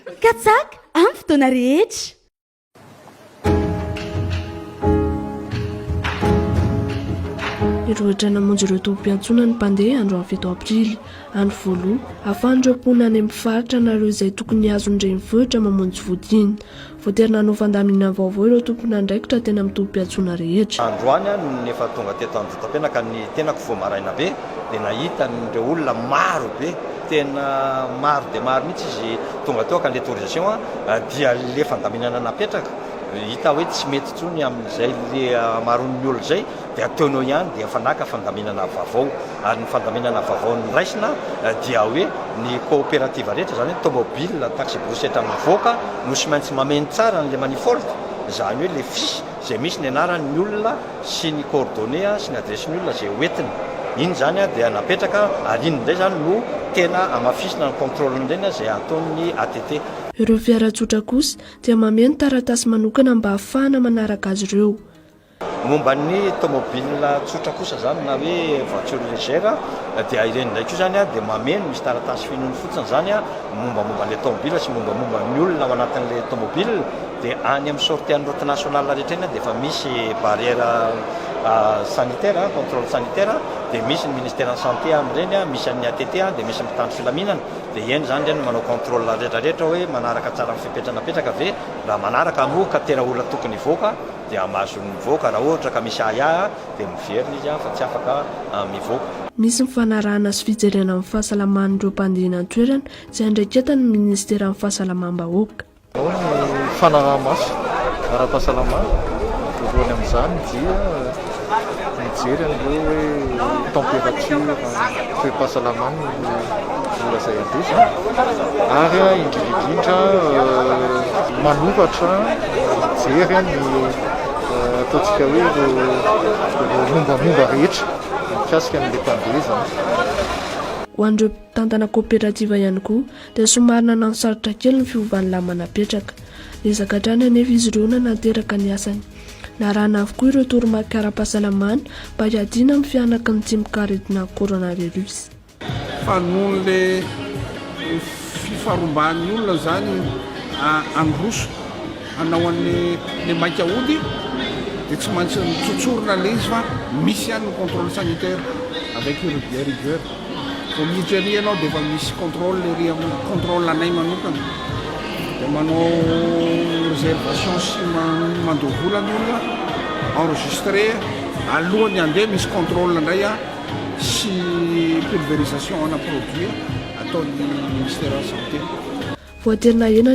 katsaka amin'ny fotoana rehetra. Irohatra namonjy ireo tompom-piantsoana ny mpandeha androany 7 aprily andro voaloha ahafahan'ireo mponina any amin'ny faritra nareo izay tokony azony renivohitra mamonjy vodiny. Voatery nanao fandamina vaovao ireo tompon'andraikitra teny amin'ny tompom-piantsoana rehetra. Androany nefa tonga teto Anjotapena ka ny tenako voamaraina be dia nahita ireo olona maro be, tena maro dia maro mihitsy izy tonga teo ka ny autorisation dia le fandaminana napetraka hita hoe tsy mety tsony amin'izay le maron'ny olona izay dia ataonao ihany dia fanaka fandaminana vaovao ary ny fandaminana vaovao ny raisina dia hoe ny coopérative rehetra zany hoe tomobile taxi brousette mivoaka no sy maintsy mameno tsara n'le manifold zany hoe le fiche izay misy ny anaran'ny olona sy ny coordonnées sy ny adressin'ny olona izay hoentina iny zany dia napetraka ary iny indray zany no tena amafisina ny contrôle ndreny izay ataon'ny ATT. Ireo fiara tsotra kosa dia mameno taratasy manokana mba ahafahana manaraka azy ireo. Momba ny tomobile tsotra kosa zany na hoe voiture légère dia ireny ndraiky io zany dia mameno misy taratasy finoany fotsiny zany mombamomba le tomobile sy mombamomba ny olona ao anatin'le tomobile dia any amin'ny sortie-ny route nationale rehetra eny dia efa misy barrière sanitaire contrôle sanitaire dia misy ny ministère en santé amin'ireny misy an'ny ATT dia misy mitandro filaminana dia eny zany reny manao contrôle rehetrarehetra hoe manaraka tsara ny fipetranapetraka ve raha manaraka amoka tena olona tokony hivoaka dia mahazony mivoaka raha ohatra ka misy aya dia miverina izy fa tsy afaka mivoaka. Misy mifanarahana sy fijerena amin'ny fahasalaman'ireo mpandeha an-toerana izay andraiketany ny ministera amin'ny fahasalamam-bahoaka. Fanaraha-maso ara-pahasalamana voalohany amin'izany dia mijery an'ireo hoe température toe-pahasalamana olona izay andesy ary indrindrindrindra manoratra mijery ny ataontsika hoe mombamomba rehetra mikasika n'ilay mpandeha zany. Ho an'ireo mpitantana coopérative ihany koa dia somary nanano sarotra kely ny fiovan'ny lamanapetraka. Ezaka hatrany anefa izy ireo nateraka ny asany. Narahana avokoa ireo toromarika ara-pahasalamana mba hiadiana amin'ny fianaka ny tsy mikaretina coronavirus. Fanon'le fifaromban'ny olona zany androso hanao an'le maika ody dia tsy maintsy mitsotsorona le izy fa misy ihany ny contrôle sanitaire avec rigueur. Vao miditra ery ianao dia efa misy contrôle ery amin'ny contrôle anay manokana dia manao réservation sy mandoha vola ny olona enregistré alohany handeha misy contrôle indray sy pulvérisation ana produit ataon'ny ministère de la santé. Voatery nahena